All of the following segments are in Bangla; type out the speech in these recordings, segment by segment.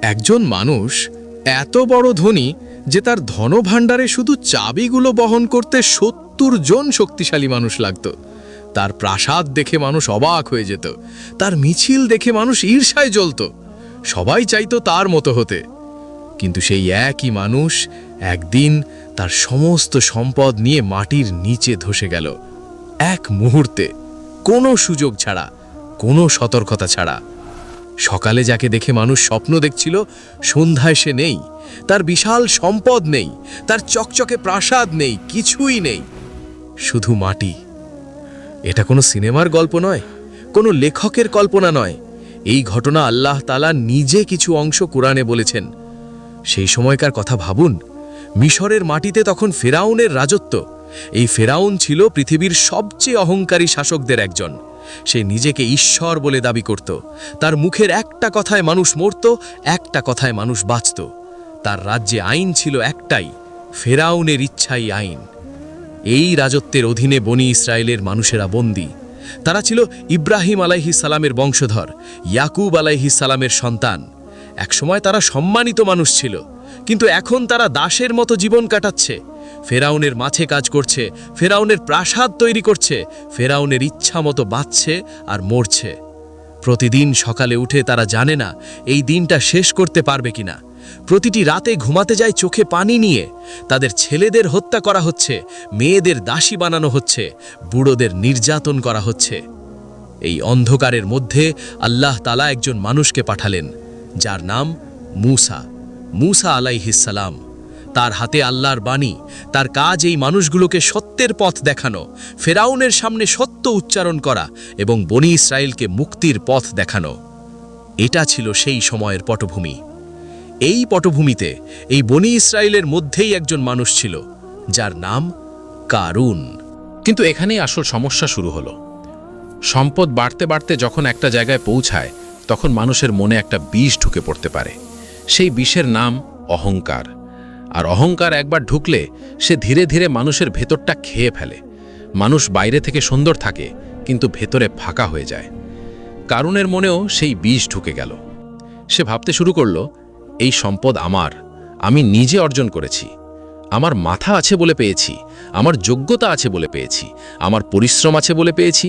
একজন মানুষ এত বড় ধনী যে তার ধনভাণ্ডারে শুধু চাবিগুলো বহন করতে ৭০ জন শক্তিশালী মানুষ লাগত। তার প্রাসাদ দেখে মানুষ অবাক হয়ে যেত, তার মিছিল দেখে মানুষ ঈর্ষায় জ্বলত, সবাই চাইতো তার মতো হতে। কিন্তু সেই একই মানুষ একদিন তার সমস্ত সম্পদ নিয়ে মাটির নিচে ধসে গেল, এক মুহূর্তে, কোনো সুযোগ ছাড়া, কোনো সতর্কতা ছাড়া। সকালে যাকে দেখে মানুষ স্বপ্ন দেখছিল, সন্ধ্যায় সে নেই, তার বিশাল সম্পদ নেই, তার চকচকে প্রাসাদ নেই, কিছুই নেই, শুধু মাটি। এটা কোনো সিনেমার গল্প নয়, কোনো লেখকের কল্পনা নয়, এই ঘটনা আল্লাহ তাআলা নিজে কিছু অংশ কোরআনে বলেছেন। সেই সময়কার কথা ভাবুন, মিশরের মাটিতে তখন ফেরাউনের রাজত্ব। এই ফেরাউন ছিল পৃথিবীর সবচেয়ে অহংকারী শাসকদের একজন। সে নিজেকে ঈশ্বর বলে দাবি করত। তার মুখের একটা কথায় মানুষ মরত, একটা কথায় মানুষ বাঁচত। তার রাজ্যে আইন ছিল একটাই, ফেরাউনের ইচ্ছাই আইন। এই রাজত্বের অধীনে বনি ইসরায়েলের মানুষেরা বন্দী। তারা ছিল ইব্রাহিম আলাইহিস সালামের বংশধর, ইয়াকুব আলাইহিস সালামের সন্তান। একসময় তারা সম্মানিত মানুষ ছিল, কিন্তু এখন তারা দাসের মতো জীবন কাটাচ্ছে। ফেরাউনের মাঝে কাজ করছে, ফেরাউনের প্রাসাদ তৈরি করছে, ফেরাউনের ইচ্ছা মতো বাঁচছে আর মরছে। প্রতিদিন সকালে উঠে তারা জানে না এই দিনটা শেষ করতে পারবে কিনা। প্রতিটি রাতে ঘুমাতে যায় চোখে পানি নিয়ে। তাদের ছেলেদের হত্যা করা হচ্ছে, মেয়েদের দাসী বানানো হচ্ছে, বুড়োদের নির্যাতন করা হচ্ছে। এই অন্ধকারের মধ্যে আল্লাহ তাআলা একজন মানুষকে পাঠালেন, যার নাম মুসা আলাইহিস সালাম। তার হাতে আল্লাহর বাণী, তার কাজ এই মানুষগুলোকে সত্যের পথ দেখানো, ফেরাউনের সামনে সত্য উচ্চারণ করা এবং বনি ইসরায়েলকে মুক্তির পথ দেখানো। এটা ছিল সেই সময়ের পটভূমি। এই পটভূমিতে এই বনি ইসরায়েলের মধ্যেই একজন মানুষ ছিল, যার নাম কারুন। কিন্তু এখানেই আসল সমস্যা শুরু হলো। সম্পদ বাড়তে বাড়তে যখন একটা জায়গায় পৌঁছায়, তখন মানুষের মনে একটা বিষ ঢুকে পড়তে পারে। সেই বিষের নাম অহংকার। আর অহংকার একবার ঢুকলে সে ধীরে ধীরে মানুষের ভেতরটা খেয়ে ফেলে। মানুষ বাইরে থেকে সুন্দর থাকে, কিন্তু ভেতরে ফাঁকা হয়ে যায়। কারুনের মনেও সেই বিষ ঢুকে গেল। সে ভাবতে শুরু করলো, এই সম্পদ আমার, আমি নিজে অর্জন করেছি, আমার মাথা আছে বলে পেয়েছি, আমার যোগ্যতা আছে বলে পেয়েছি, আমার পরিশ্রম আছে বলে পেয়েছি,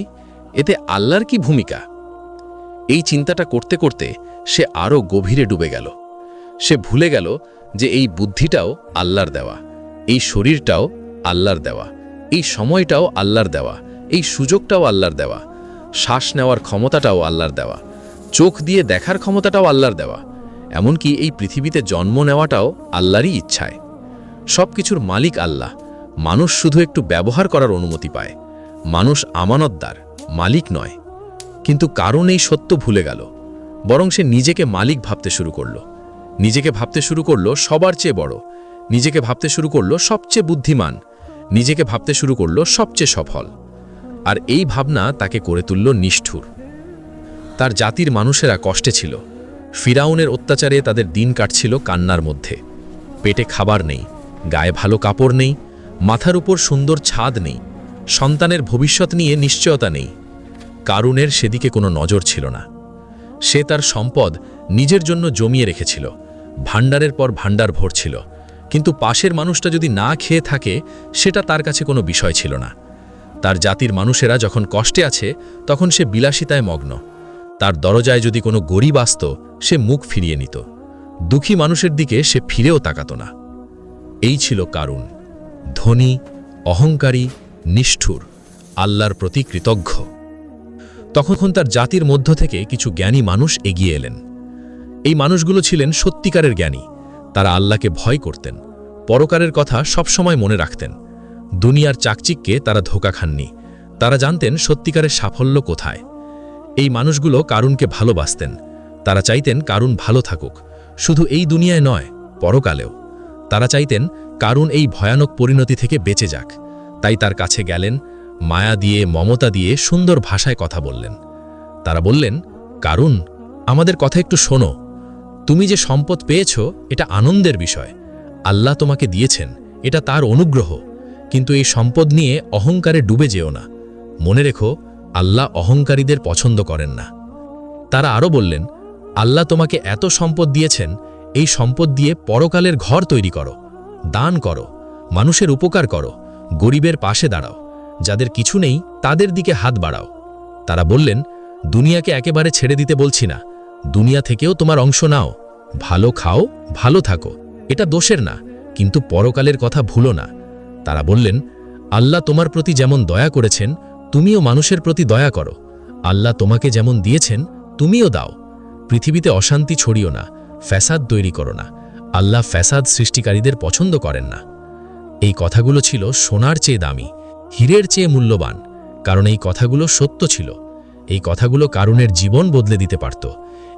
এতে আল্লাহর কি ভূমিকা? এই চিন্তাটা করতে করতে সে আরও গভীরে ডুবে গেল। সে ভুলে গেল যে এই বুদ্ধিটাও আল্লাহর দেওয়া, এই শরীরটাও আল্লাহর দেওয়া, এই সময়টাও আল্লাহর দেওয়া, এই সুযোগটাও আল্লাহর দেওয়া, শ্বাস নেওয়ার ক্ষমতাটাও আল্লাহর দেওয়া, চোখ দিয়ে দেখার ক্ষমতাটাও আল্লাহর দেওয়া, এমনকি এই পৃথিবীতে জন্ম নেওয়াটাও আল্লাহরই ইচ্ছায়। সব কিছুর মালিক আল্লাহ, মানুষ শুধু একটু ব্যবহার করার অনুমতি পায়। মানুষ আমানতদার, মালিক নয়। কিন্তু কারণ এই সত্য ভুলে গেল, বরং সে নিজেকে মালিক ভাবতে শুরু করলো। নিজেকে ভাবতে শুরু করলো সবার চেয়ে বড়, নিজেকে ভাবতে শুরু করলো সবচেয়ে বুদ্ধিমান, নিজেকে ভাবতে শুরু করলো সবচেয়ে সফল। আর এই ভাবনা তাকে করে তুলল নিষ্ঠুর। তার জাতির মানুষেরা কষ্টে ছিল। ফিরাউনের অত্যাচারে তাদের দিন কাটছিল কান্নার মধ্যে। পেটে খাবার নেই, গায়ে ভালো কাপড় নেই, মাথার উপর সুন্দর ছাদ নেই, সন্তানের ভবিষ্যৎ নিয়ে নিশ্চয়তা নেই। কারুনের সেদিকে কোনো নজর ছিল না। সে তার সম্পদ নিজের জন্য জমিয়ে রেখেছিল, ভাণ্ডারের পর ভাণ্ডার ভরছিল, কিন্তু পাশের মানুষটা যদি না খেয়ে থাকে সেটা তার কাছে কোনো বিষয় ছিল না। তার জাতির মানুষেরা যখন কষ্টে আছে তখন সে বিলাসিতায় মগ্ন। তার দরজায় যদি কোনো গরিব আসত সে মুখ ফিরিয়ে নিত, দুঃখী মানুষের দিকে সে ফিরেও তাকাত না। এই ছিল কারুন, ধনী, অহংকারী, নিষ্ঠুর, আল্লাহর প্রতি কৃতজ্ঞ। তখন তার জাতির মধ্য থেকে কিছু জ্ঞানী মানুষ এগিয়ে এলেন। এই মানুষগুলো ছিলেন সত্যিকারের জ্ঞানী। তারা আল্লাহকে ভয় করতেন, পরকারের কথা সবসময় মনে রাখতেন। দুনিয়ার চাকচিক্যে তারা ধোঁকা খাননি। তারা জানতেন সত্যিকারের সাফল্য কোথায়। এই মানুষগুলো কারুনকে ভালোবাসতেন। তারা চাইতেন কারুন ভালো থাকুক, শুধু এই দুনিয়ায় নয়, পরকালেও। তারা চাইতেন কারুন এই ভয়ানক পরিণতি থেকে বেঁচে যাক। তাই তার কাছে গেলেন, মায়া দিয়ে, মমতা দিয়ে সুন্দর ভাষায় কথা বললেন। তারা বললেন, কারুন, আমাদের কথা একটু শোনো। তুমি যে সম্পদ পেয়েছ এটা আনন্দের বিষয়। আল্লাহ তোমাকে দিয়েছেন, এটা তার অনুগ্রহ। কিন্তু এই সম্পদ নিয়ে অহংকারে ডুবে যেও না। মনে রেখো, আল্লাহ অহংকারীদের পছন্দ করেন না। তারা আরও বললেন, আল্লাহ তোমাকে এত সম্পদ দিয়েছেন, এই সম্পদ দিয়ে পরকালের ঘর তৈরি করো, দান করো, মানুষের উপকার করো, গরিবের পাশে দাঁড়াও, যাদের কিছু নেই তাদের দিকে হাত বাড়াও। তারা বললেন, দুনিয়াকে একেবারে ছেড়ে দিতে বলছি না, দুনিয়া থেকেও তোমার অংশ নাও, ভালো খাও, ভালো থাকো, এটা দোষের না, কিন্তু পরকালের কথা ভুলো না। তারা বললেন, আল্লাহ তোমার প্রতি যেমন দয়া করেছেন, তুমিও মানুষের প্রতি দয়া করো, আল্লাহ তোমাকে যেমন দিয়েছেন তুমিও দাও। পৃথিবীতে অশান্তি ছড়িও না, ফ্যাসাদ তৈরি করো না, আল্লাহ ফ্যাসাদ সৃষ্টিকারীদের পছন্দ করেন না। এই কথাগুলো ছিল সোনার চেয়ে দামি, হীরের চেয়ে মূল্যবান, কারণ এই কথাগুলো সত্য ছিল। এই কথাগুলো কারুনের জীবন বদলে দিতে পারত,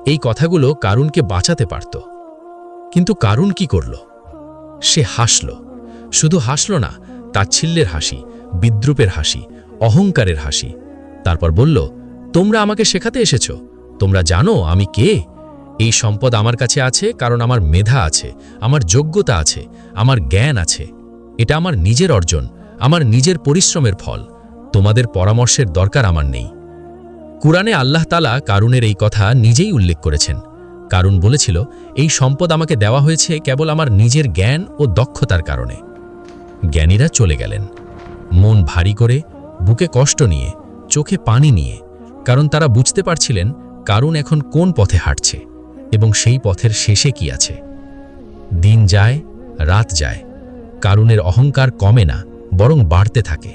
এই কথাগুলো কারুনকে বাঁচাতে পারত। কিন্তু কারুন কি করল? সে হাসল। শুধু হাসল না, তাচ্ছিল্যের হাসি, বিদ্রুপের হাসি, অহংকারের হাসি। তারপর বলল, তোমরা আমাকে শেখাতে এসেছ? তোমরা জানো আমি কে? এই সম্পদ আমার কাছে আছে কারণ আমার মেধা আছে, আমার যোগ্যতা আছে, আমার জ্ঞান আছে। এটা আমার নিজের অর্জন, আমার নিজের পরিশ্রমের ফল। তোমাদের পরামর্শের দরকার আমার নেই। কুরআনে আল্লাহ তাআলা কারুনের এই কথা নিজেই উল্লেখ করেছেন। কারুন বলেছিল, এই সম্পদ আমাকে দেওয়া হয়েছে কেবল আমার নিজের জ্ঞান ও দক্ষতার কারণে। জ্ঞানীরা চলে গেলেন, মন ভারী করে, বুকে কষ্ট নিয়ে, চোখে পানি নিয়ে, কারণ তারা বুঝতে পারছিলেন কারুন এখন কোন পথে হাঁটছে এবং সেই পথের শেষে কি আছে। দিন যায়, রাত যায়, কারুনের অহংকার কমে না, বরং বাড়তে থাকে।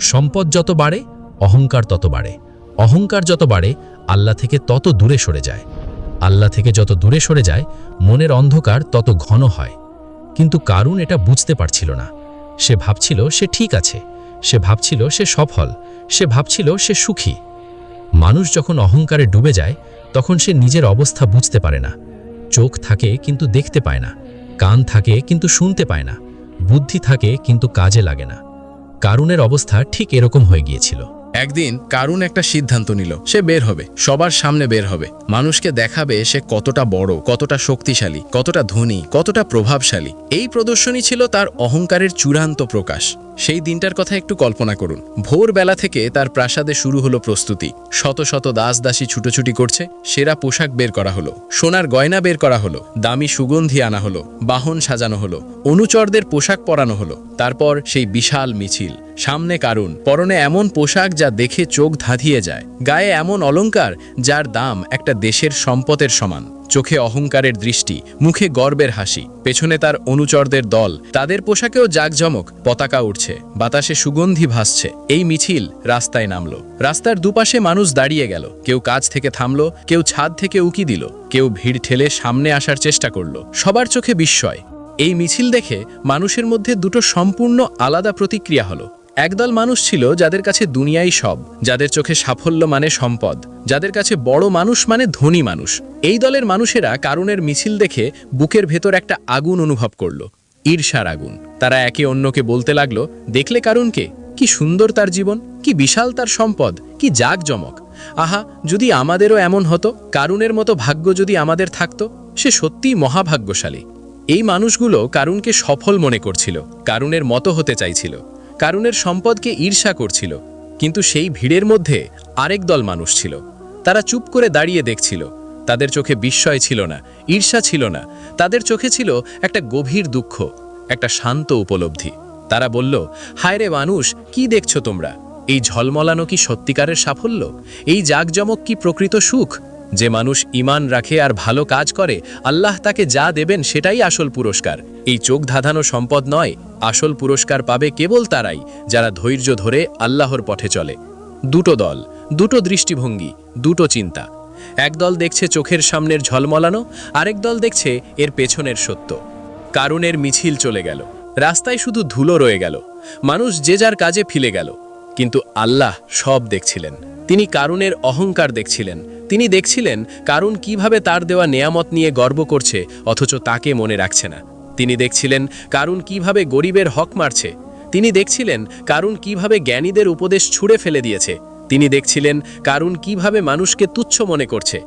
সম্পদ যত বাড়ে, অহংকার তত বাড়ে, অহংকার যত বাড়ে, আল্লাহ থেকে তত দূরে সরে যায়, আল্লাহ থেকে যত দূরে সরে যায়, মনের অন্ধকার তত ঘন হয়। কিন্তু কারুন এটা বুঝতে পারছিল না। সে ভাবছিল সে ঠিক আছে, সে ভাবছিল সে সফল, সে ভাবছিল সে সুখী। মানুষ যখন অহংকারে ডুবে যায়, তখন সে নিজের অবস্থা বুঝতে পারে না। চোখ থাকে কিন্তু দেখতে পায় না, কান থাকে কিন্তু শুনতে পায় না, বুদ্ধি থাকে কিন্তু কাজে লাগে না। কারুনের অবস্থা ঠিক এরকম হয়ে গিয়েছিল। একদিন কারুন একটা সিদ্ধান্ত নিল, সে বের হবে, সবার সামনে বের হবে, মানুষকে দেখাবে সে কতটা বড়, কতটা শক্তিশালী, কতটা ধনী, কতটা প্রভাবশালী। এই প্রদর্শনী ছিল তার অহংকারের চূড়ান্ত প্রকাশ। সেই দিনটার কথা একটু কল্পনা করুন। ভোরবেলা থেকে তার প্রাসাদে শুরু হলো প্রস্তুতি। শত শত দাস দাসী ছুটোছুটি করছে, সেরা পোশাক বের করা হলো, সোনার গয়না বের করা হলো, দামি সুগন্ধি আনা হলো, বাহন সাজানো হলো, অনুচরদের পোশাক পরানো হলো। তারপর সেই বিশাল মিছিল। সামনে কারুন, পরনে এমন পোশাক যা দেখে চোখ ধাঁধিয়ে যায়, গায়ে এমন অলংকার যার দাম একটা দেশের সম্পদের সমান, চোখে অহংকারের দৃষ্টি, মুখে গর্বের হাসি, পেছনে তার অনুচরদের দল, তাদের পোশাকেও জাঁকজমক, পতাকা উঠছে, বাতাসে সুগন্ধি ভাসছে। এই মিছিল রাস্তায় নামলো। রাস্তার দুপাশে মানুষ দাঁড়িয়ে গেল, কেউ কাজ থেকে থামলো, কেউ ছাদ থেকে উকি দিল, কেউ ভিড় ঠেলে সামনে আসার চেষ্টা করলো। সবার চোখে বিস্ময়। এই মিছিল দেখে মানুষের মধ্যে দুটো সম্পূর্ণ আলাদা প্রতিক্রিয়া হলো। একদল মানুষ ছিল যাদের কাছে দুনিয়াই সব, যাদের চোখে সাফল্য মানে সম্পদ, যাদের কাছে বড় মানুষ মানে ধনী মানুষ। এই দলের মানুষেরা কারুনের মিছিল দেখে বুকের ভেতর একটা আগুন অনুভব করলো, ঈর্ষার আগুন। তারা একে অন্যকে বলতে লাগলো, দেখলে কারুনকে, কি সুন্দর তার জীবন, কি বিশাল তার সম্পদ, কি জাঁকজমক। আহা, যদি আমাদেরও এমন হতো, কারুনের মতো ভাগ্য যদি আমাদের থাকতো, সে সত্যিই মহাভাগ্যশালী। এই মানুষগুলো কারুনকে সফল মনে করছিল, কারুনের মতো হতে চাইছিল, কারুনের সম্পদকে ঈর্ষা করছিল। কিন্তু সেই ভিড়ের মধ্যে আরেক দল মানুষ ছিল। তারা চুপ করে দাঁড়িয়ে দেখছিল। তাদের চোখে বিস্ময় ছিল না, ঈর্ষা ছিল না, তাদের চোখে ছিল একটা গভীর দুঃখ, একটা শান্ত উপলব্ধি। তারা বলল, হায় রে মানুষ, কি দেখছো তোমরা? এই ঝলমলানো কি সত্যিকারের সাফল্য? এই জাঁকজমক কি প্রকৃত সুখ? যে মানুষ ঈমান রাখে আর ভালো কাজ করে, আল্লাহ তাকে যা দেবেন সেটাই আসল পুরস্কার। এই চোখ ধাঁধানো সম্পদ নয়, আসল পুরস্কার পাবে কেবল তারাই যারা ধৈর্য ধরে আল্লাহর পথে চলে। দুটো দল, দুটো দৃষ্টিভঙ্গি, দুটো চিন্তা। এক দল দেখছে চোখের সামনের ঝলমলানো, আরেক দল দেখছে এর পেছনের সত্য। কারুনের মিছিল চলে গেল, রাস্তায় শুধু ধুলো রয়ে গেল, মানুষ যে যার কাজে ফিরে গেল। কিন্তু আল্লাহ সব দেখছিলেন। তিনি কারুনের অহংকার দেখছিলেন। তিনি দেখছিলেন কারুন কিভাবে তার দেওয়া নেয়ামত নিয়ে গর্ব করছে অথচ তাকে মনে রাখছে না। তিনি দেখছিলেন কারুন কিভাবে গরিবের হক মারছে। তিনি দেখছিলেন কারুন কিভাবে জ্ঞানীদের উপদেশ ছুঁড়ে ফেলে দিয়েছে। তিনি দেখছিলেন কারুন কিভাবে মানুষকে তুচ্ছ মনে করছে।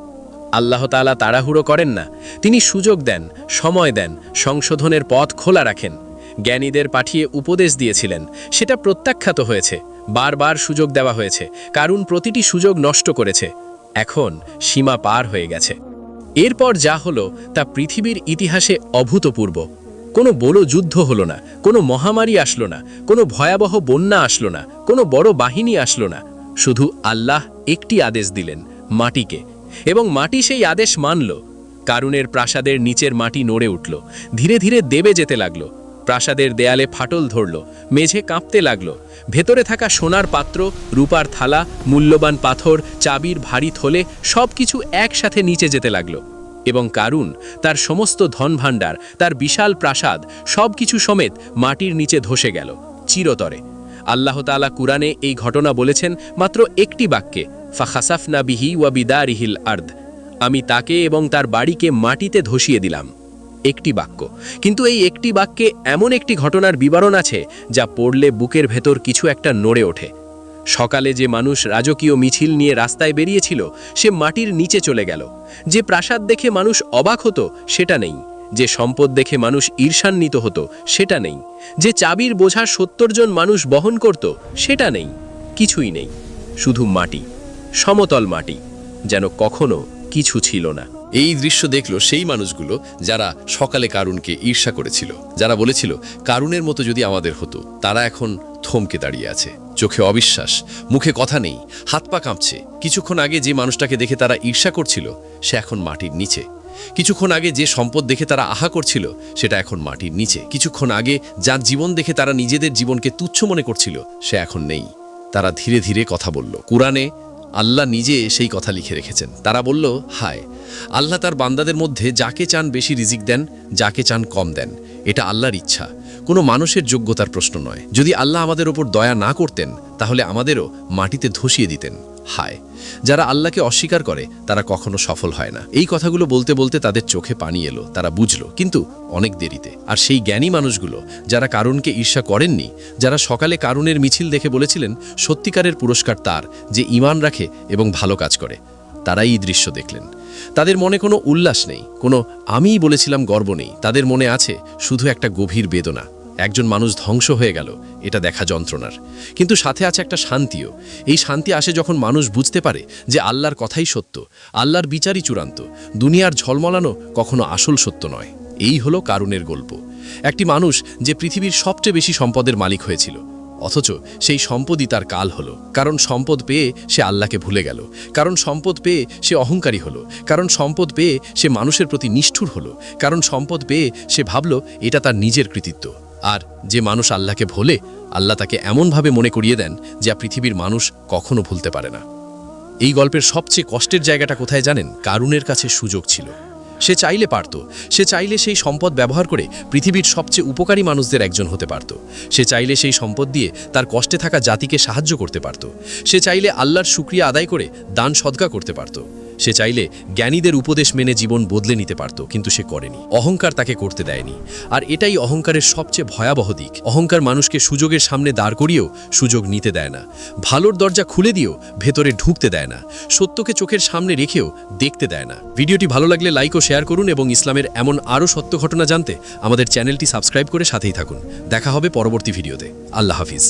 আল্লাহ তাআলা তাড়াহুড়ো করেন না, তিনি সুযোগ দেন, সময় দেন, সংশোধনের পথ খোলা রাখেন। জ্ঞানীদের পাঠিয়ে উপদেশ দিয়েছিলেন, সেটা প্রত্যাখ্যাত হয়েছে। বারবার সুযোগ দেওয়া হয়েছে, কারুন প্রতিটি সুযোগ নষ্ট করেছে। এখন সীমা পার হয়ে গেছে। এরপর যা হলো তা পৃথিবীর ইতিহাসে অভূতপূর্ব। কোনো বড় যুদ্ধ হলো না, কোনো মহামারী আসলো না, কোনো ভয়াবহ বন্যা আসলো না, কোনো বড় বাহিনী আসলো না। শুধু আল্লাহ একটি আদেশ দিলেন মাটিকে, এবং মাটি সেই আদেশ মানল। কারুনের প্রাসাদের নিচের মাটি নড়ে উঠল, ধীরে ধীরে দেবে যেতে লাগলো। প্রাসাদের দেয়ালে ফাটল ধরল, মেঝে কাঁপতে লাগলো। ভেতরে থাকা সোনার পাত্র, রূপার থালা, মূল্যবান পাথর, চাবির ভারী থলে সবকিছু একসাথে নিচে যেতে লাগলো। এবং কারুন তার সমস্ত ধনভাণ্ডার, তার বিশাল প্রাসাদ সবকিছু সমেত মাটির নিচে ধসে গেল চিরতরে। আল্লাহ তাআলা কুরআনে এই ঘটনা বলেছেন মাত্র একটি বাক্যে, ফাখাসাফনা বিহি ওয়া বিদারিহিল আরদ। আমি তাকে এবং তার বাড়িকে মাটিতে ধসিয়ে দিলাম। একটি বাক্য, কিন্তু এই একটি বাক্যে এমন একটি ঘটনার বিবরণ আছে যা পড়লে বুকের ভেতর কিছু একটা নড়ে ওঠে। সকালে যে মানুষ রাজকীয় মিছিল নিয়ে রাস্তায় বেরিয়েছিল সে মাটির নিচে চলে গেল। যে প্রাসাদ দেখে মানুষ অবাক হতো সেটা নেই, যে সম্পদ দেখে মানুষ ঈর্ষান্বিত হতো সেটা নেই, যে চাবির বোঝা ৭০ জন মানুষ বহন করত সেটা নেই, কিছুই নেই। শুধু মাটি, সমতল মাটি, যেন কখনো কিছু ছিল না। এই দৃশ্য দেখলো সেই মানুষগুলো যারা সকালে কারুনকে ঈর্ষা করেছিল, যারা বলেছিল কারুনের মতো যদি আমাদের হতো। তারা এখন থমকে দাঁড়িয়ে আছে, চোখে অবিশ্বাস, মুখে কথা নেই, হাত পা কাঁপছে। কিছুক্ষণ আগে যে মানুষটাকে দেখে তারা ঈর্ষা করছিল সে এখন মাটির নিচে। কিছুক্ষণ আগে যে সম্পদ দেখে তারা আহা করছিল সেটা এখন মাটির নিচে। কিছুক্ষণ আগে যার জীবন দেখে তারা নিজেদের জীবনকে তুচ্ছ মনে করছিল সে এখন নেই। তারা ধীরে ধীরে কথা বলল। কুরআনে আল্লাহ নিজে সেই কথা লিখে রেখেছেন। তারা বলল, হায়, আল্লাহ তার বান্দাদের মধ্যে যাকে চান বেশি রিজিক দেন, যাকে চান কম দেন। এটা আল্লাহর ইচ্ছা, কোনো মানুষের যোগ্যতার প্রশ্ন নয়। যদি আল্লাহ আমাদের ওপর দয়া না করতেন তাহলে আমাদেরও মাটিতে ধসিয়ে দিতেন। হায়, যারা আল্লাহকে অস্বীকার করে তারা কখনো সফল হয় না। এই কথাগুলো বলতে বলতে তাদের চোখে পানি এলো, তারা বুঝলো, কিন্তু অনেক দেরিতে। আর সেই জ্ঞানী মানুষগুলো যারা কারুনকে ঈর্ষা করেননি, যারা সকালে কারুনের মিছিল দেখে বলেছিলেন সত্যিকারের পুরস্কার তার যে ঈমান রাখে এবং ভালো কাজ করে, তারাই এই দৃশ্য দেখলেন। তাদের মনে কোনো উল্লাস নেই, কোনো আমিই বলেছিলাম গর্ব নেই। তাদের মনে আছে শুধু একটা গভীর বেদনা। একজন মানুষ ধ্বংস হয়ে গেল, এটা দেখা যন্ত্রণার, কিন্তু সাথে আছে একটা শান্তিও। এই শান্তি আসে যখন মানুষ বুঝতে পারে যে আল্লাহর কথাই সত্য, আল্লাহর বিচারই চূড়ান্ত। দুনিয়ার ঝলমলানো কখনো আসল সত্য নয়। এই হলো কারুনের গল্প। একটি মানুষ যে পৃথিবীর সবচেয়ে বেশি সম্পদের মালিক হয়েছিল, অথচ সেই সম্পদই তার কাল হলো। কারণ সম্পদ পেয়ে সে আল্লাহকে ভুলে গেল, কারণ সম্পদ পেয়ে সে অহংকারী হলো, কারণ সম্পদ পেয়ে সে মানুষের প্রতি নিষ্ঠুর হলো, কারণ সম্পদ পেয়ে সে ভাবল এটা তার নিজের কৃতিত্ব। আর যে মানুষ আল্লাহকে ভোলে, আল্লাহ তাকে এমনভাবে মনে করিয়ে দেন যা পৃথিবীর মানুষ কখনো ভুলতে পারে না। এই গল্পের সবচেয়ে কষ্টের জায়গাটা কোথায় জানেন? কারুনের কাছে সুযোগ ছিল, সে চাইলে পারত। সে চাইলে সেই সম্পদ ব্যবহার করে পৃথিবীর সবচেয়ে উপকারী মানুষদের একজন হতে পারত। সে চাইলে সেই সম্পদ দিয়ে তার কষ্টে থাকা জাতিকে সাহায্য করতে পারত। সে চাইলে আল্লাহর শুকরিয়া আদায় করে দান সদকা করতে পারত। সে চাইলে জ্ঞানীদের উপদেশ মেনে জীবন বদলে নিতে পারত, কিন্তু সে করেনি। অহংকার তাকে করতে দেয়নি। আর এটাই অহংকারের সবচেয়ে ভয়াবহ দিক। অহংকার মানুষকে সুযোগের সামনে দাঁড় করিয়েও সুযোগ নিতে দেয় না, ভালোর দরজা খুলে দিয়েও ভেতরে ঢুকতে দেয় না, সত্যকে চোখের সামনে রেখেও দেখতে দেয় না। ভিডিওটি ভালো লাগলে লাইক ও শেয়ার করুন এবং ইসলামের এমন আরও সত্য ঘটনা জানতে আমাদের চ্যানেলটি সাবস্ক্রাইব করে সাথেই থাকুন। দেখা হবে পরবর্তী ভিডিওতে। আল্লাহ হাফিজ।